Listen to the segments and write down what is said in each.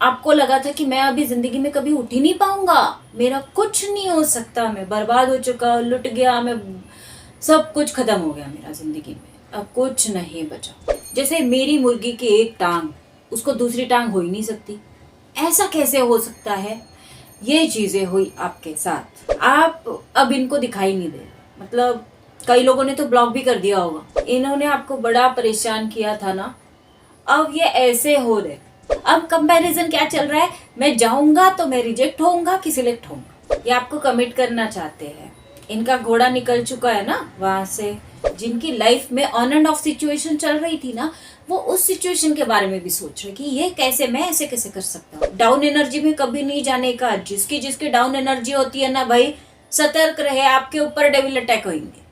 आपको लगा था कि मैं अभी जिंदगी में कभी उठ ही नहीं पाऊंगा, मेरा कुछ नहीं हो सकता, मैं बर्बाद हो चुका, लुट गया, मैं सब कुछ खत्म हो गया मेरा जिंदगी में, अब कुछ नहीं बचा। जैसे मेरी मुर्गी की एक टांग, उसको दूसरी टांग हो ही नहीं सकती, ऐसा कैसे हो सकता है? ये चीजें हुई आपके साथ, आप अब इनको दिखाई नहीं दे रहे। मतलब कई लोगों ने तो ब्लॉक भी कर दिया होगा, इन्होंने आपको बड़ा परेशान किया था ना, अब ये ऐसे हो रहे। अब कंपैरिजन क्या चल रहा है, मैं जाऊंगा तो मैं रिजेक्ट होऊंगा कि सिलेक्ट होऊंगा, ये आपको कमिट करना चाहते हैं। इनका घोड़ा निकल चुका है ना वहां से, जिनकी लाइफ में ऑन एंड ऑफ सिचुएशन चल रही थी ना, वो उस सिचुएशन के बारे में भी सोच रहे कि ये कैसे, मैं ऐसे कैसे कर सकता हूँ। डाउन एनर्जी में कभी नहीं जाने का, जिसकी जिसकी डाउन एनर्जी होती है ना भाई, सतर्क रहे, आपके ऊपर डेविल अटैक होंगे।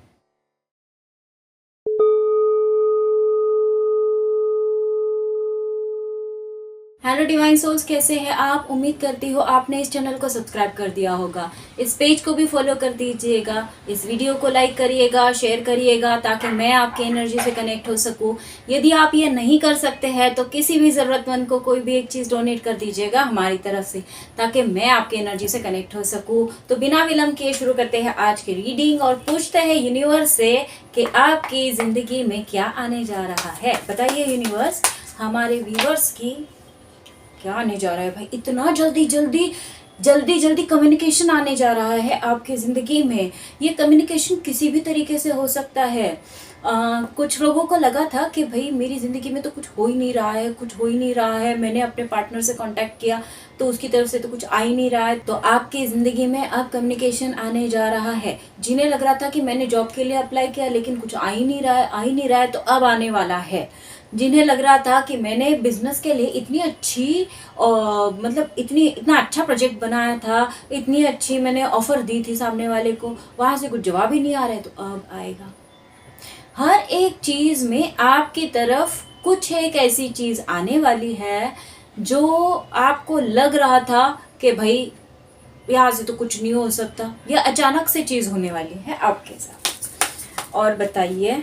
हेलो डिवाइन सोल्स, कैसे हैं आप? उम्मीद करती हूँ आपने इस चैनल को सब्सक्राइब कर दिया होगा, इस पेज को भी फॉलो कर दीजिएगा, इस वीडियो को लाइक करिएगा, शेयर करिएगा, ताकि मैं आपके एनर्जी से कनेक्ट हो सकूँ। यदि आप ये नहीं कर सकते हैं तो किसी भी ज़रूरतमंद को कोई भी एक चीज़ डोनेट कर दीजिएगा हमारी तरफ से, ताकि मैं आपके एनर्जी से कनेक्ट हो सकूँ। तो बिना विलम्ब किए शुरू करते हैं आज की रीडिंग और पूछते हैं यूनिवर्स से कि आपकी ज़िंदगी में क्या आने जा रहा है। बताइए यूनिवर्स, हमारे व्यूअर्स की क्या आने जा रहा है भाई? इतना जल्दी जल्दी जल्दी जल्दी कम्युनिकेशन आने जा रहा है आपकी ज़िंदगी में। ये कम्युनिकेशन किसी भी तरीके से हो सकता है। कुछ लोगों को लगा था कि भाई मेरी ज़िंदगी में तो कुछ हो ही नहीं रहा है, कुछ हो ही नहीं रहा है, मैंने अपने पार्टनर से कांटेक्ट किया तो उसकी तरफ से तो कुछ आ ही नहीं रहा है। तो आपकी ज़िंदगी में अब कम्युनिकेशन आने जा रहा है। जिन्हें लग रहा था कि मैंने जॉब के लिए अप्लाई किया लेकिन कुछ आ ही नहीं रहा है, तो अब आने वाला है। जिन्हें लग रहा था कि मैंने बिजनेस के लिए इतनी अच्छी मतलब इतना अच्छा प्रोजेक्ट बनाया था, इतनी अच्छी मैंने ऑफर दी थी सामने वाले को, वहां से कुछ जवाब ही नहीं आ रहा है, तो अब आएगा। हर एक चीज में आपकी तरफ कुछ एक ऐसी चीज आने वाली है जो आपको लग रहा था कि भाई यहाँ से तो कुछ नहीं हो सकता, यह अचानक से चीज होने वाली है आपके साथ। और बताइए,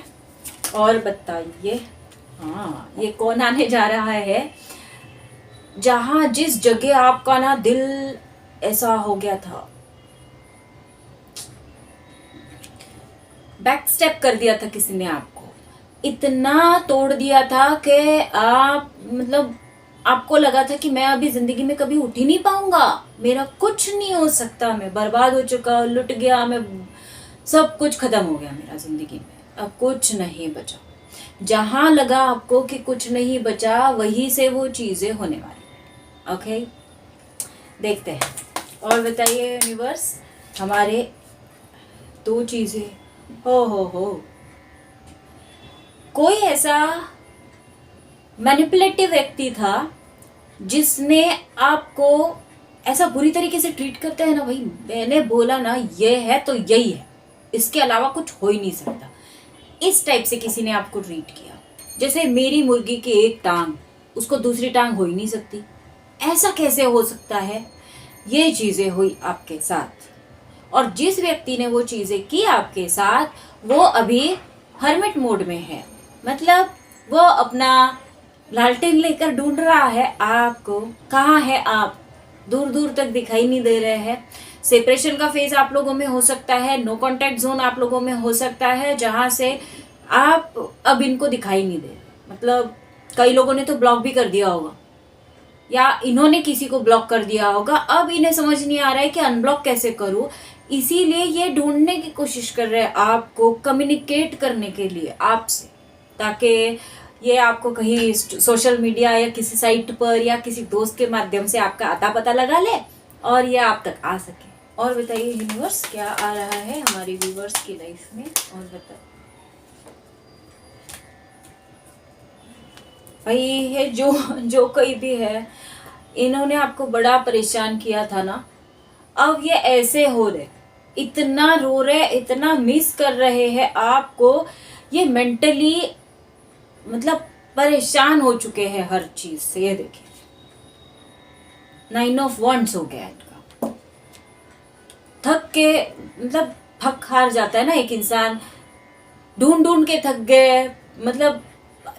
और बताइए, हाँ ये कौन आने जा रहा है? जहां जिस जगह आपका ना दिल ऐसा हो गया था, बैक स्टेप कर दिया था किसी ने, आपको इतना तोड़ दिया था कि आप मतलब आपको लगा था कि मैं अभी जिंदगी में कभी उठ ही नहीं पाऊंगा, मेरा कुछ नहीं हो सकता, मैं बर्बाद हो चुका, लुट गया, मैं सब कुछ खत्म हो गया मेरा जिंदगी में, अब कुछ नहीं बचा। जहां लगा आपको कि कुछ नहीं बचा, वहीं से वो चीजें होने वाली है। ओके, देखते हैं। और बताइए यूनिवर्स, हमारे दो चीजें, हो कोई ऐसा मैनिपुलेटिव व्यक्ति था जिसने आपको ऐसा बुरी तरीके से ट्रीट करता है ना भाई, मैंने बोला ना ये है तो यही है, इसके अलावा कुछ हो ही नहीं सकता, इस टाइप से किसी ने आपको ट्रीट किया। जैसे मेरी मुर्गी की एक टांग, उसको दूसरी टांग हो ही नहीं सकती, ऐसा कैसे हो सकता है? ये चीजें हुई आपके साथ। और जिस व्यक्ति ने वो चीजें की आपके साथ, वो अभी हर्मिट मोड में है। मतलब वो अपना लालटेन लेकर ढूंढ रहा है आपको, कहाँ है आप, दूर दूर तक दिखाई नहीं दे रहे हैं। सेपरेशन का फेज आप लोगों में हो सकता है, नो कांटेक्ट जोन आप लोगों में हो सकता है, जहां से आप अब इनको दिखाई नहीं दे। मतलब कई लोगों ने तो ब्लॉक भी कर दिया होगा, या इन्होंने किसी को ब्लॉक कर दिया होगा, अब इन्हें समझ नहीं आ रहा है कि अनब्लॉक कैसे करूं, इसीलिए ये ढूंढने की कोशिश कर रहे हैं आपको, कम्युनिकेट करने के लिए आपसे, ताकि ये आपको कहीं सोशल मीडिया या किसी साइट पर या किसी दोस्त के माध्यम से आपका अता पता लगा ले और ये आप तक आ सके। और बताइए यूनिवर्स, क्या आ रहा है हमारी व्यूवर्स की लाइफ में? और बताइए भाई, ये जो कोई भी है, इन्होंने आपको बड़ा परेशान किया था ना, अब ये ऐसे हो रहे, इतना रो रहे, इतना मिस कर रहे हैं आपको, ये मेंटली मतलब परेशान हो चुके हैं हर चीज से। ये देखिए 9 ऑफ वॉन्ड्स हो गया इनका, थक के, मतलब थक हार जाता है ना एक इंसान, ढूंढ ढूंढ के थक गए, मतलब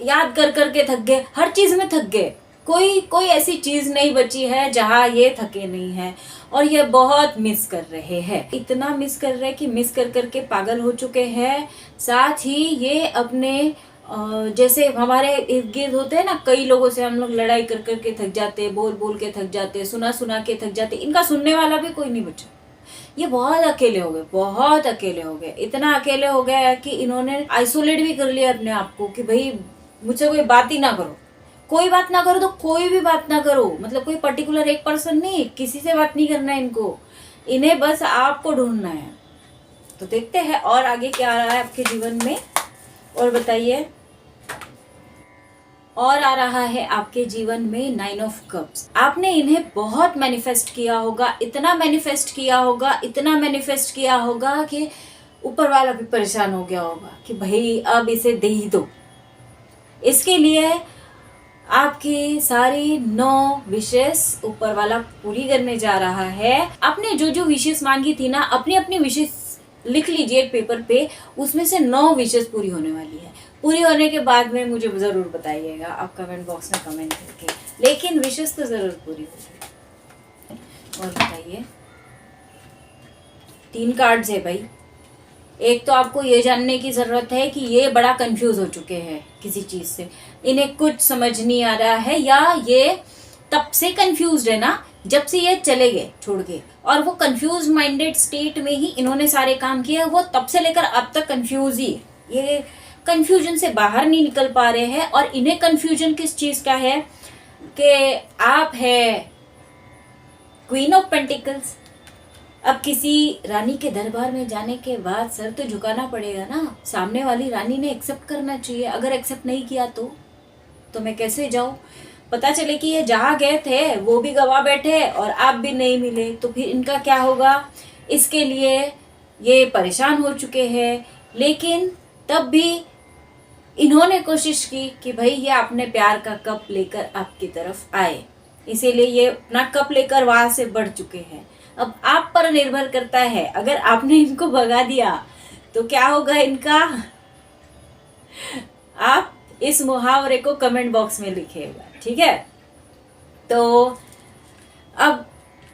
याद कर कर के थक गए, हर चीज में थक गए, कोई कोई ऐसी चीज नहीं बची है जहां ये थके नहीं है, और ये बहुत मिस कर रहे हैं, इतना मिस कर रहे हैं कि मिस कर करके पागल हो चुके हैं। साथ ही ये अपने जैसे हमारे इर्द गिर्द होते हैं ना, कई लोगों से हम लोग लड़ाई कर करके थक जाते, बोल बोल के थक जाते, सुना सुना के थक जाते, इनका सुनने वाला भी कोई नहीं बचा। ये बहुत अकेले हो गए, बहुत अकेले हो गए, इतना अकेले हो गया है कि इन्होंने आइसोलेट भी कर लिया अपने आप को कि भाई मुझसे कोई बात ही ना करो, कोई बात ना करो तो कोई भी बात ना करो, मतलब कोई पर्टिकुलर एक पर्सन नहीं, किसी से बात नहीं करना है इनको, इन्हें बस आपको ढूंढना है। तो देखते हैं और आगे क्या आ रहा है आपके जीवन में, और बताइए। और आ रहा है आपके जीवन में 9 ऑफ कप्स। आपने इन्हें बहुत मैनिफेस्ट किया होगा, इतना मैनिफेस्ट किया होगा, इतना मैनिफेस्ट किया होगा कि ऊपर वाला भी परेशान हो गया होगा कि भाई अब इसे दे ही दो। इसके लिए आपकी सारी 9 विशेष ऊपर वाला पूरी करने जा रहा है। आपने जो जो विशेष मांगी थी ना, अपनी अपनी विशेष लिख लीजिए पेपर पे, उसमें से 9 विशेष पूरी होने वाली है। पूरी होने के बाद में मुझे जरूर बताइएगा आप कमेंट बॉक्स में कमेंट करके, लेकिन विशेष तो जरूर पूरी होगी। और बताइए, 3 कार्ड्स है भाई। एक तो आपको ये जानने की जरूरत है कि ये बड़ा कंफ्यूज हो चुके हैं किसी चीज से, इन्हें कुछ समझ नहीं आ रहा है, या ये तब से कंफ्यूज है ना जब से ये चले गए छोड़ के, और वो कंफ्यूज माइंडेड स्टेट में ही इन्होंने सारे काम किए, वो तब से लेकर अब तक कंफ्यूज ही है। ये कंफ्यूजन से बाहर नहीं निकल पा रहे हैं, और इन्हें कंफ्यूजन किस चीज का है कि आप है क्वीन ऑफ पेंटिकल्स। अब किसी रानी के दरबार में जाने के बाद सर तो झुकाना पड़ेगा ना, सामने वाली रानी ने एक्सेप्ट करना चाहिए। अगर एक्सेप्ट नहीं किया तो मैं कैसे जाऊं? पता चले कि ये जहाँ गए थे वो भी गवा बैठे और आप भी नहीं मिले, तो फिर इनका क्या होगा? इसके लिए ये परेशान हो चुके हैं। लेकिन तब भी इन्होंने कोशिश की कि भाई ये अपने प्यार का कप लेकर आपकी तरफ आए, इसीलिए ये अपना कप लेकर वहां से बढ़ चुके हैं। अब आप पर निर्भर करता है, अगर आपने इनको भगा दिया तो क्या होगा इनका, आप इस मुहावरे को कमेंट बॉक्स में लिखिएगा, ठीक है? तो अब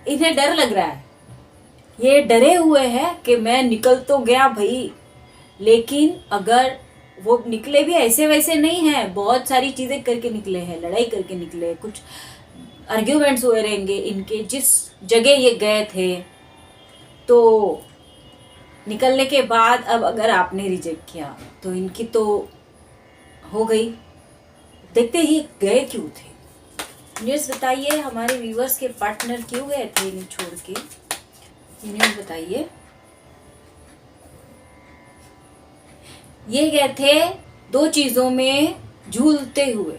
इन्हें डर लग रहा है, ये डरे हुए हैं कि मैं निकल तो गया भाई, लेकिन अगर वो निकले भी ऐसे वैसे नहीं है, बहुत सारी चीजें करके निकले हैं, लड़ाई करके निकले, कुछ आर्ग्यूमेंट्स हुए रहेंगे इनके जिस जगह ये गए थे। तो निकलने के बाद अब अगर आपने रिजेक्ट किया तो इनकी तो हो गई। देखते ही गए क्यों थे? न्यूज़ बताइए, हमारे व्यूअर्स के पार्टनर क्यों गए थे इन्हें छोड़ के? न्यूज़ बताइए। ये गए थे 2 चीजों में झूलते हुए,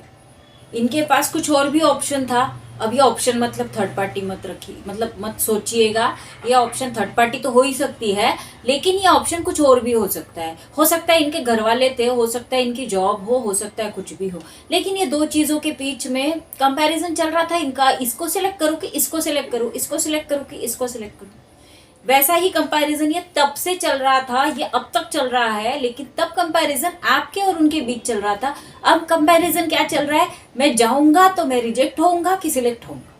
इनके पास कुछ और भी ऑप्शन था। अब ये ऑप्शन मतलब थर्ड पार्टी मत रखिए, मतलब मत सोचिएगा, ये ऑप्शन थर्ड पार्टी तो हो ही सकती है, लेकिन ये ऑप्शन कुछ और भी हो सकता है। हो सकता है इनके घर वाले थे, हो सकता है इनकी जॉब हो सकता है कुछ भी हो, लेकिन ये 2 चीजों के बीच में कंपैरिजन चल रहा था इनका, इसको सिलेक्ट करूँ कि इसको सिलेक्ट करूँ, इसको सिलेक्ट करूँ कि इसको सिलेक्ट करूँ। वैसा ही कंपैरिजन ये तब से चल रहा था, ये अब तक चल रहा है, लेकिन तब कंपैरिजन आपके और उनके बीच चल रहा था। अब कंपैरिजन क्या चल रहा है? मैं जाऊंगा तो मैं रिजेक्ट होऊंगा कि सिलेक्ट होऊंगा।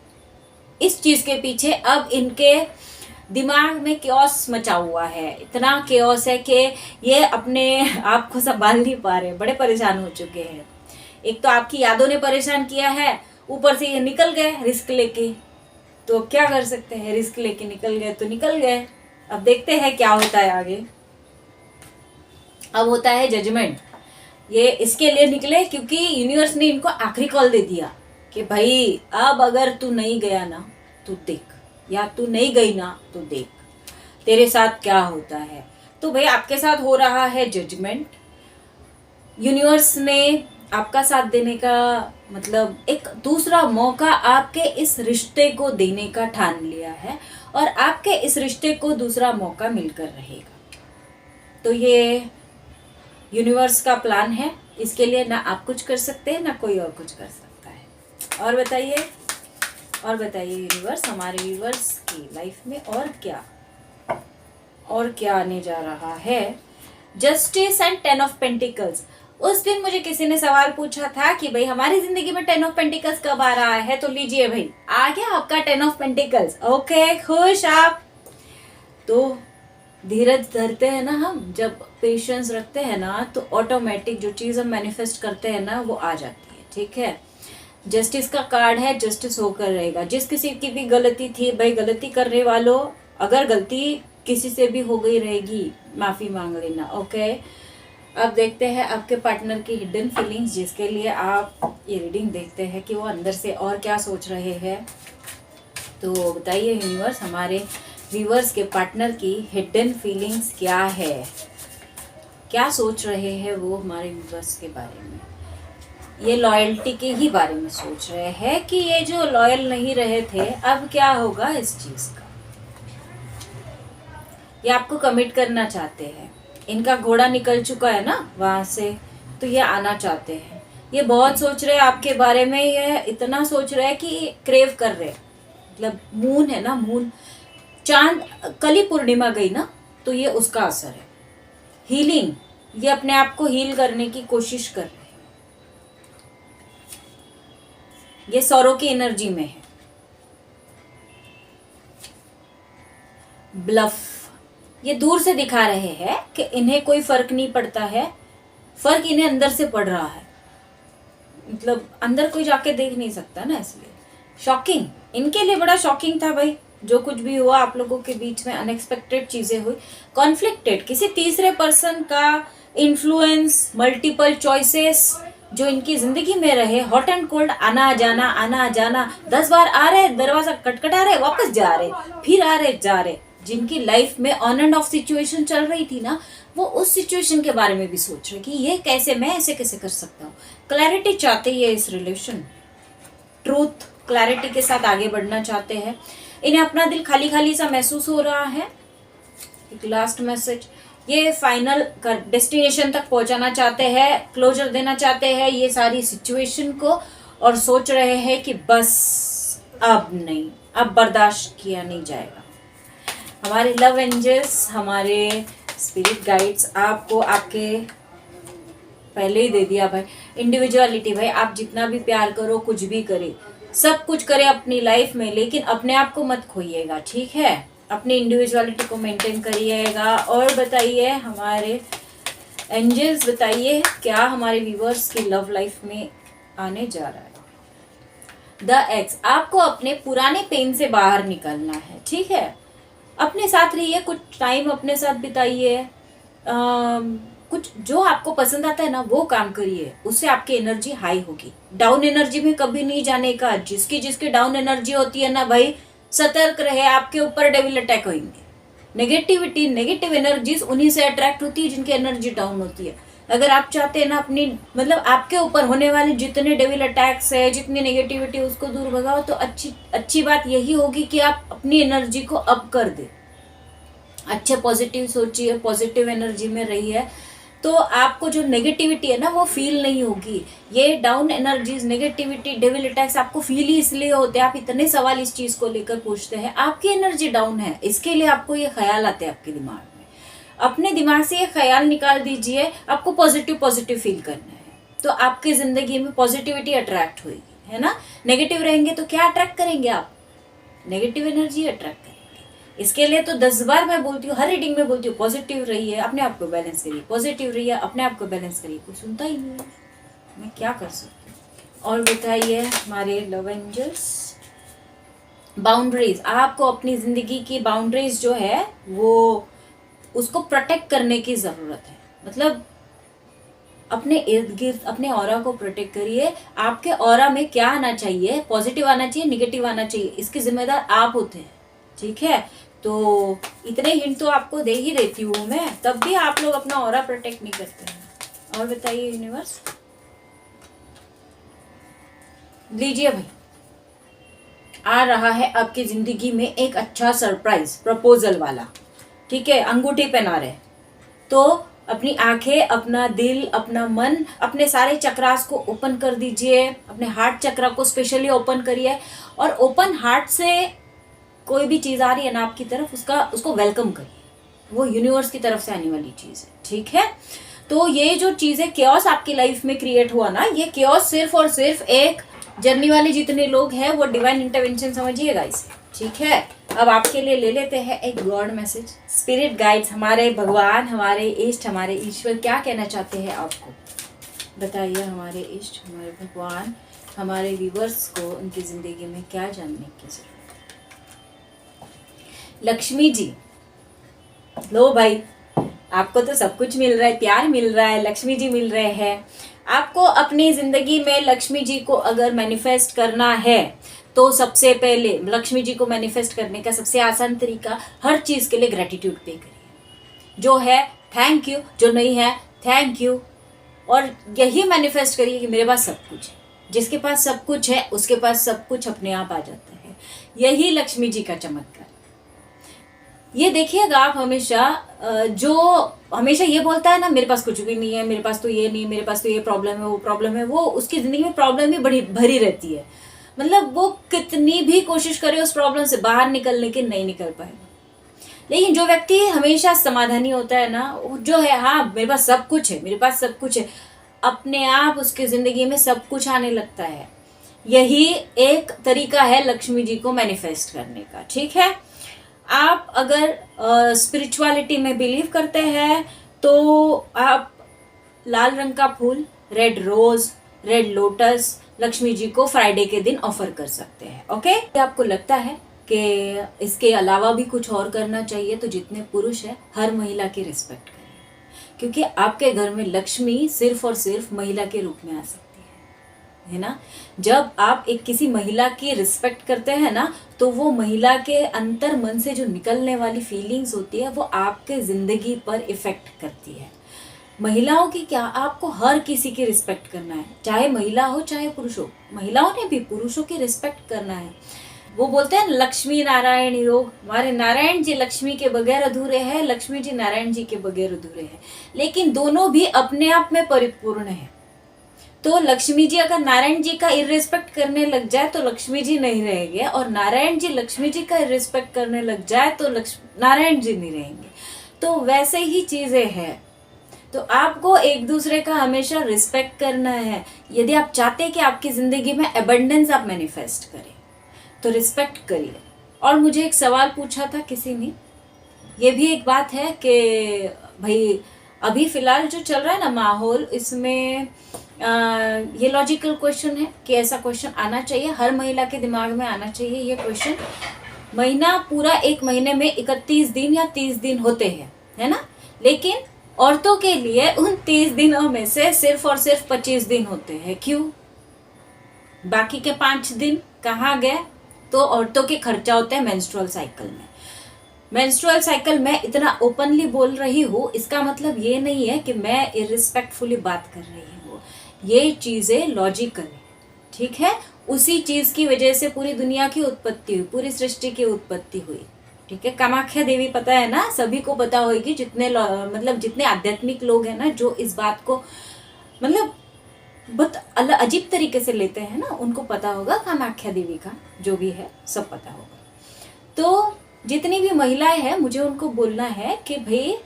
इस चीज के पीछे अब इनके दिमाग में केओस मचा हुआ है, इतना केओस है कि ये अपने आप को संभाल नहीं पा रहे, बड़े परेशान हो चुके हैं। एक तो आपकी यादों ने परेशान किया है, ऊपर से ये निकल गए रिस्क लेके, तो क्या कर सकते हैं? रिस्क लेके निकल गए तो निकल गए। अब देखते हैं क्या होता है आगे। अब होता है जजमेंट। ये इसके लिए निकले क्योंकि यूनिवर्स ने इनको आखिरी कॉल दे दिया कि भाई अब अगर तू नहीं गया ना तो देख, या तू नहीं गई ना तो देख तेरे साथ क्या होता है। तो भाई आपके साथ हो रहा है जजमेंट। यूनिवर्स ने आपका साथ देने का मतलब एक दूसरा मौका आपके इस रिश्ते को देने का ठान लिया है, और आपके इस रिश्ते को दूसरा मौका मिलकर रहेगा। तो ये यूनिवर्स का प्लान है, इसके लिए ना आप कुछ कर सकते हैं ना कोई और कुछ कर सकता है। और बताइए यूनिवर्स, हमारे व्यूअर्स की लाइफ में और क्या आने जा रहा है? Justice and 10 of pentacles. उस दिन मुझे किसी ने सवाल पूछा था कि भाई हमारी जिंदगी में 10 ऑफ पेंटिकल्स कब आ रहा है, तो लीजिए भाई आ गया आपका 10 ऑफ पेंटिकल्स। ओके, खुश आप। तो धीरज धरते हैं ना हम, जब पेशेंस रखते हैं ना, तो ऑटोमेटिक जो चीज हम मैनिफेस्ट करते हैं ना वो आ जाती है। ठीक है, जस्टिस का कार्ड है, जस्टिस होकर रहेगा। जिस किसी की भी गलती थी भाई, गलती करने वालों, अगर गलती किसी से भी हो गई रहेगी, माफी मांग लेना। ओके, अब देखते हैं आपके पार्टनर की हिडन फीलिंग्स, जिसके लिए आप ये रीडिंग देखते हैं कि वो अंदर से और क्या सोच रहे हैं। तो बताइए यूनिवर्स, हमारे व्यूअर्स के पार्टनर की हिडन फीलिंग्स क्या है, क्या सोच रहे हैं वो हमारे व्यूअर्स के बारे में। ये लॉयल्टी के ही बारे में सोच रहे हैं कि ये जो लॉयल नहीं रहे थे, अब क्या होगा इस चीज का। ये आपको कमिट करना चाहते हैं, इनका घोड़ा निकल चुका है ना वहां से, तो ये आना चाहते हैं। ये बहुत सोच रहे हैं आपके बारे में, ये इतना सोच रहे हैं कि क्रेव कर रहे, मतलब मून है ना, मून चांद, कल ही पूर्णिमा गई ना, तो ये उसका असर है। हीलिंग, ये अपने आप को हील करने की कोशिश कर रहे हैं। ये सौरों की एनर्जी में है। ब्लफ, ये दूर से दिखा रहे हैं कि इन्हें कोई फर्क नहीं पड़ता है, फर्क इन्हें अंदर से पड़ रहा है, मतलब अंदर कोई जाके देख नहीं सकता ना, इसलिए शॉकिंग, इनके लिए बड़ा शॉकिंग था भाई जो कुछ भी हुआ आप लोगों के बीच में। अनएक्सपेक्टेड चीजें हुई, कॉन्फ्लिक्टेड, किसी तीसरे पर्सन का इन्फ्लुएंस, मल्टीपल चॉइसेस जो इनकी जिंदगी में रहे, हॉट एंड कोल्ड, आना जाना 10 बार आ रहे, दरवाजा खटखटा रहे, वापस जा रहे, फिर आ रहे जा रहे। जिनकी लाइफ में ऑन एंड ऑफ सिचुएशन चल रही थी ना, वो उस सिचुएशन के बारे में भी सोच रहे कि ये कैसे, मैं ऐसे कैसे कर सकता हूँ। क्लैरिटी चाहते हैं इस रिलेशन, ट्रूथ, क्लैरिटी के साथ आगे बढ़ना चाहते हैं। इन्हें अपना दिल खाली खाली सा महसूस हो रहा है। एक लास्ट मैसेज, ये फाइनल डेस्टिनेशन तक पहुंचाना चाहते हैं, क्लोजर देना चाहते हैं ये सारी सिचुएशन को, और सोच रहे हैं कि बस अब नहीं, अब बर्दाश्त किया नहीं जाएगा। हमारे लव एंजल्स, हमारे स्पिरिट गाइड्स आपको आपके पहले ही दे दिया भाई, इंडिविजुअलिटी। भाई आप जितना भी प्यार करो, कुछ भी करे, सब कुछ करे अपनी लाइफ में, लेकिन अपने आप को मत खोइएगा। ठीक है, अपनी इंडिविजुअलिटी को मेंटेन करिएगा। और बताइए हमारे एंजल्स, बताइए क्या हमारे व्यूअर्स की लव लाइफ में आने जा रहा है। द एक्स, आपको अपने पुराने पेन से बाहर निकलना है। ठीक है, अपने साथ रहिए, कुछ टाइम अपने साथ बिताइए, कुछ जो आपको पसंद आता है ना वो काम करिए, उससे आपकी एनर्जी हाई होगी। डाउन एनर्जी में कभी नहीं जाने का। जिसकी डाउन एनर्जी होती है ना भाई, सतर्क रहे, आपके ऊपर डेविल अटैक होंगे। नेगेटिविटी, नेगेटिव एनर्जीज उन्हीं से अट्रैक्ट होती है जिनकी एनर्जी डाउन होती है। अगर आप चाहते हैं ना अपनी, मतलब आपके ऊपर होने वाले जितने डेविल अटैक्स है, जितनी नेगेटिविटी, उसको दूर भगाओ, तो अच्छी बात यही होगी कि आप अपनी एनर्जी को अप कर दे। अच्छे पॉजिटिव सोचिए, पॉजिटिव एनर्जी में रहिए, तो आपको जो नेगेटिविटी है ना वो फील नहीं होगी। ये down energies, negativity, devil attacks आपको फील ही इसलिए होते हैं, आप इतने सवाल इस चीज को लेकर पूछते हैं, आपकी एनर्जी डाउन है, इसके लिए आपको ये ख्याल आते हैं आपके दिमाग में। अपने दिमाग से ये ख्याल निकाल दीजिए, आपको पॉजिटिव फील करना है, तो आपकी जिंदगी में पॉजिटिविटी अट्रैक्ट होगी, है ना। नेगेटिव रहेंगे तो क्या अट्रैक्ट करेंगे आप, नेगेटिव एनर्जी अट्रैक्ट करेंगे। इसके लिए तो 10 बार मैं बोलती हूँ, हर रीडिंग में बोलती हूँ, पॉजिटिव रहिए, अपने आप को बैलेंस करिए, पॉजिटिव रहिए, अपने आप को बैलेंस करिए। कोई सुनता ही नहीं है, मैं क्या कर सकती हूँ। और बताइए हमारे लव एंजल्स, बाउंड्रीज, आपको अपनी जिंदगी की बाउंड्रीज जो है वो उसको प्रोटेक्ट करने की जरूरत है। मतलब अपने इर्द गिर्द, अपने ऑरा को प्रोटेक्ट करिए। आपके ऑरा में क्या आना चाहिए, पॉजिटिव आना चाहिए, निगेटिव आना चाहिए, इसके जिम्मेदार आप होते हैं। ठीक है, तो इतने हिंट तो आपको दे ही देती हूँ मैं, तब भी आप लोग अपना ऑरा प्रोटेक्ट नहीं करते हैं। और बताइए यूनिवर्स, लीजिए भाई, आ रहा है आपकी जिंदगी में एक अच्छा सरप्राइज, प्रपोजल वाला। ठीक है, अंगूठी पहना रहे, तो अपनी आंखें, अपना दिल, अपना मन, अपने सारे चक्रास को ओपन कर दीजिए। अपने हार्ट चक्रा को स्पेशली ओपन करिए, और ओपन हार्ट से कोई भी चीज आ रही है ना आपकी तरफ, उसको वेलकम करिए। वो यूनिवर्स की तरफ से आने वाली चीज है। ठीक है, तो ये जो चीजें केओस आपकी लाइफ में क्रिएट हुआ ना, ये केओस सिर्फ और सिर्फ एक जर्नी वाले जितने लोग हैं वो डिवाइन इंटरवेंशन समझिएगा इसे, ठीक है। अब आपके लिए ले लेते हैं एक गॉड मैसेज। स्पिरिट गाइड्स, हमारे भगवान, हमारे इष्ट, हमारे ईश्वर क्या कहना चाहते हैं आपको, बताइए। हमारे इष्ट, हमारे भगवान, हमारे व्यूवर्स को उनकी जिंदगी में क्या जानने की जरूरत है। लक्ष्मी जी, लो भाई, आपको तो सब कुछ मिल रहा है, प्यार मिल रहा है, लक्ष्मी जी मिल रहे हैं आपको। अपनी जिंदगी में लक्ष्मी जी को अगर मैनिफेस्ट करना है तो सबसे पहले लक्ष्मी जी को मैनिफेस्ट करने का सबसे आसान तरीका, हर चीज के लिए ग्रेटिट्यूड पे करिए। जो है थैंक यू, जो नहीं है थैंक यू, और यही मैनिफेस्ट करिए कि मेरे पास सब कुछ है। जिसके पास सब कुछ है उसके पास सब कुछ अपने आप आ जाता है। यही लक्ष्मी जी का चमत्कार। ये देखिएगा आप हमेशा, जो हमेशा ये बोलता है ना मेरे पास कुछ भी नहीं है, मेरे पास तो ये नहीं, मेरे पास तो ये प्रॉब्लम है, वो प्रॉब्लम है, वो उसकी जिंदगी में प्रॉब्लम ही बड़ी भरी रहती है। मतलब वो कितनी भी कोशिश करे उस प्रॉब्लम से बाहर निकलने की, नहीं निकल पाएगा। लेकिन जो व्यक्ति हमेशा समाधानी होता है ना, जो है हाँ मेरे पास सब कुछ है, मेरे पास सब कुछ है, अपने आप उसकी जिंदगी में सब कुछ आने लगता है। यही एक तरीका है लक्ष्मी जी को मैनिफेस्ट करने का, ठीक है। आप अगर स्पिरिचुअलिटी में बिलीव करते हैं तो आप लाल रंग का फूल, red rose, red lotus Lakshmi ji को फ्राइडे के दिन ऑफर कर सकते हैं, ओके। आपको लगता है कि इसके अलावा भी कुछ और करना चाहिए, तो जितने पुरुष हैं हर महिला की रिस्पेक्ट करें, क्योंकि आपके घर में लक्ष्मी सिर्फ और सिर्फ महिला के रूप में आ सकती है ना। जब आप एक किसी महिला की रिस्पेक्ट करते हैं ना, तो वो महिला के अंतर मन से जो निकलने वाली फीलिंग्स होती है वो आपके जिंदगी पर इफेक्ट करती है। महिलाओं की क्या, आपको हर किसी की रिस्पेक्ट करना है, चाहे महिला हो चाहे पुरुष हो। महिलाओं ने भी पुरुषों की रिस्पेक्ट करना है। वो बोलते हैं लक्ष्मी नारायण योग, हमारे नारायण जी लक्ष्मी के बगैर अधूरे हैं, लक्ष्मी जी नारायण जी के बगैर अधूरे हैं, लेकिन दोनों भी अपने आप में परिपूर्ण है। तो लक्ष्मी जी अगर नारायण जी का इररिस्पेक्ट करने लग जाए तो लक्ष्मी जी नहीं रहेंगे, और नारायण जी लक्ष्मी जी का इररिस्पेक्ट करने लग जाए तो नारायण जी नहीं रहेंगे। तो वैसे ही चीजें हैं। तो आपको एक दूसरे का हमेशा रिस्पेक्ट करना है। यदि आप चाहते हैं कि आपकी जिंदगी में एबंडेंस आप मैनिफेस्ट करें तो रिस्पेक्ट करिए। और मुझे एक सवाल पूछा था किसी ने, ये भी एक बात है कि भाई अभी फिलहाल जो चल रहा है ना माहौल, इसमें ये लॉजिकल क्वेश्चन है कि ऐसा क्वेश्चन आना चाहिए, हर महिला के दिमाग में आना चाहिए ये क्वेश्चन। महीना पूरा एक महीने में 31 दिन या 30 दिन होते हैं, है ना, लेकिन औरतों के लिए उन 30 दिनों में से सिर्फ और सिर्फ 25 दिन होते हैं। क्यों? बाकी के 5 दिन कहाँ गए? तो औरतों के खर्चा होते हैं मेंस्ट्रुअल साइकिल में। मेंस्ट्रुअल साइकिल में इतना ओपनली बोल रही हूँ, इसका मतलब ये नहीं है कि मैं इररिस्पेक्टफुली बात कर रही हूँ। ये चीजें लॉजिकल है, ठीक है। उसी चीज की वजह से पूरी दुनिया की उत्पत्ति हुई, पूरी सृष्टि की उत्पत्ति हुई, ठीक है। कामाख्या देवी पता है ना, सभी को पता होगी, जितने आध्यात्मिक लोग हैं ना जो इस बात को मतलब बहुत अजीब तरीके से लेते हैं ना, उनको पता होगा कामाख्या देवी का जो भी है सब पता होगा। तो जितनी भी महिलाएं हैं मुझे उनको बोलना है कि भाई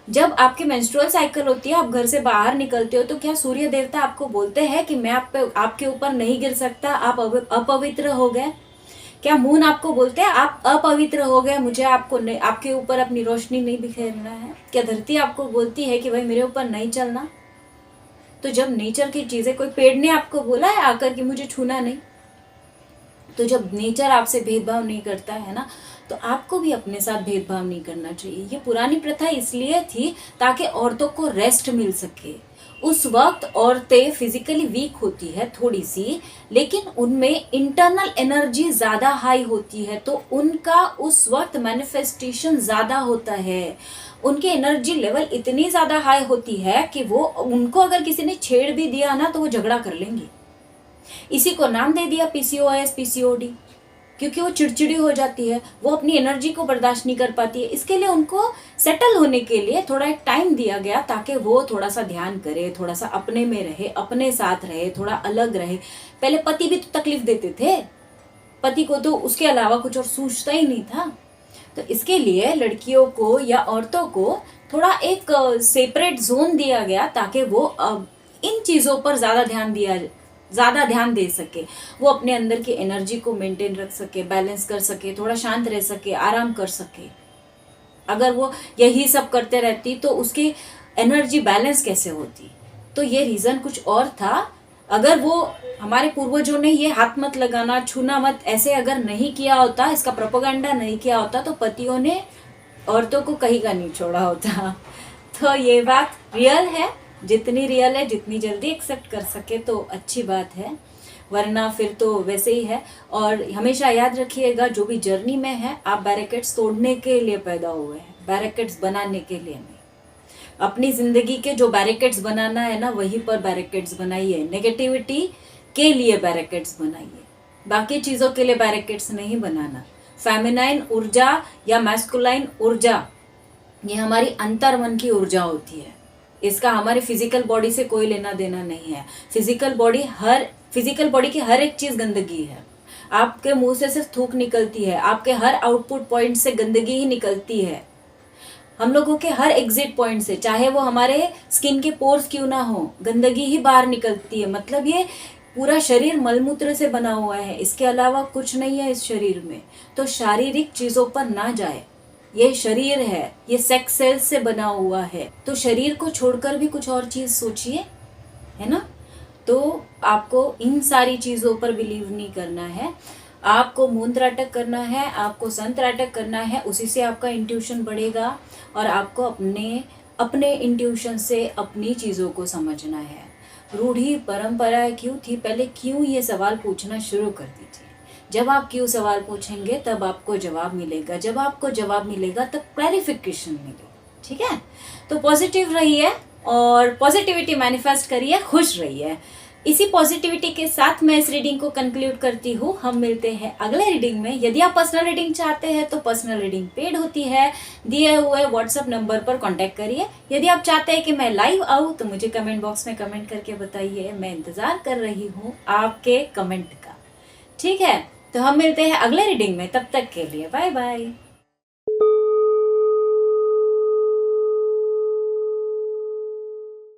जब आपके मेंस्ट्रुअल साइकिल होती है, आप घर से बाहर निकलते हो, तो क्या सूर्य देवता आपको बोलते हैं कि मैं आपके ऊपर नहीं गिर सकता, आप अपवित्र हो गए? क्या मून आपको बोलते हैं आप अपवित्र हो गए, मुझे आपके ऊपर अपनी रोशनी नहीं बिखेरना है? क्या धरती आपको बोलती है कि भाई मेरे ऊपर नहीं चलना? तो जब नेचर की चीजें, कोई पेड़ ने आपको बोला है आकर कि मुझे छूना नहीं? तो जब नेचर आपसे भेदभाव नहीं करता है ना, तो आपको भी अपने साथ भेदभाव नहीं करना चाहिए। ये पुरानी प्रथा इसलिए थी ताकि औरतों को रेस्ट मिल सके। उस वक्त औरतें फिजिकली वीक होती है थोड़ी सी, लेकिन उनमें इंटरनल एनर्जी ज्यादा हाई होती है, तो उनका उस वक्त मैनिफेस्टेशन ज्यादा होता है। उनकी एनर्जी लेवल इतनी ज्यादा हाई होती है कि वो, उनको अगर किसी ने छेड़ भी दिया ना तो वो झगड़ा कर लेंगी। इसी को नाम दे दिया पीसीओएस, पीसीओडी, क्योंकि वो चिड़चिड़ी हो जाती है, वो अपनी एनर्जी को बर्दाश्त नहीं कर पाती है। इसके लिए उनको सेटल होने के लिए थोड़ा एक टाइम दिया गया ताकि वो थोड़ा सा ध्यान करे, थोड़ा सा अपने में रहे, अपने साथ रहे, थोड़ा अलग रहे। पहले पति भी तो तकलीफ देते थे, पति को तो उसके अलावा कुछ और सूझता ही नहीं था। तो इसके लिए लड़कियों को या औरतों को थोड़ा एक सेपरेट जोन दिया गया ताकि वो इन चीज़ों पर ज़्यादा ध्यान दे सके, वो अपने अंदर की एनर्जी को मेंटेन रख सके, बैलेंस कर सके, थोड़ा शांत रह सके, आराम कर सके। अगर वो यही सब करते रहती तो उसकी एनर्जी बैलेंस कैसे होती? तो ये रीज़न कुछ और था। अगर वो हमारे पूर्वजों ने ये हाथ मत लगाना, छूना मत, ऐसे अगर नहीं किया होता, इसका प्रोपेगेंडा नहीं किया होता, तो पतियों ने औरतों को कहीं का नहीं छोड़ा होता। तो ये बात रियल है, जितनी रियल है, जितनी जल्दी एक्सेप्ट कर सके तो अच्छी बात है, वरना फिर तो वैसे ही है। और हमेशा याद रखिएगा, जो भी जर्नी में है, आप बैरिकेड्स तोड़ने के लिए पैदा हुए हैं, बैरिकेड्स बनाने के लिए नहीं। अपनी जिंदगी के जो बैरिकेड्स बनाना है ना, वहीं पर बैरिकेड्स बनाइए। नेगेटिविटी के लिए बैरिकेड्स बनाइए, बाकी चीज़ों के लिए बैरिकेड्स नहीं बनाना। फेमिनाइन ऊर्जा या मैस्कुलाइन ऊर्जा, ये हमारी अंतर्मन की ऊर्जा होती है। इसका हमारी फिजिकल बॉडी से कोई लेना देना नहीं है। फिजिकल बॉडी की हर एक चीज गंदगी है। आपके मुंह से सिर्फ थूक निकलती है, आपके हर आउटपुट पॉइंट से गंदगी ही निकलती है। हम लोगों के हर एग्जिट पॉइंट से, चाहे वो हमारे स्किन के पोर्स क्यों ना हो, गंदगी ही बाहर निकलती है। मतलब ये पूरा शरीर मलमूत्र से बना हुआ है, इसके अलावा कुछ नहीं है इस शरीर में। तो शारीरिक चीजों पर ना जाए। ये शरीर है, ये सेक्स सेल्स से बना हुआ है, तो शरीर को छोड़कर भी कुछ और चीज सोचिए, है ना। तो आपको इन सारी चीजों पर बिलीव नहीं करना है। आपको मून त्राटक करना है, आपको सन त्राटक करना है, उसी से आपका इंट्यूशन बढ़ेगा और आपको अपने इंट्यूशन से अपनी चीजों को समझना है। रूढ़ी परंपरा क्यों थी, पहले क्यों ये सवाल पूछना शुरू कर दीजिए। जब आप क्यों सवाल पूछेंगे तब आपको जवाब मिलेगा, जब आपको जवाब मिलेगा तब क्लैरिफिकेशन मिलेगा। ठीक है, तो पॉजिटिव रहिए और पॉजिटिविटी मैनिफेस्ट करिए, खुश रहिए। इसी पॉजिटिविटी के साथ मैं इस रीडिंग को कंक्लूड करती हूँ। हम मिलते हैं अगले रीडिंग में। यदि आप पर्सनल रीडिंग चाहते हैं तो पर्सनल रीडिंग पेड होती है, दिए हुए व्हाट्सएप नंबर पर कांटेक्ट करिए। यदि आप चाहते हैं कि मैं लाइव आऊँ तो मुझे कमेंट बॉक्स में कमेंट करके बताइए, मैं इंतजार कर रही हूँ आपके कमेंट का। ठीक है, तो हम मिलते हैं अगले रीडिंग में, तब तक के लिए बाय बाय।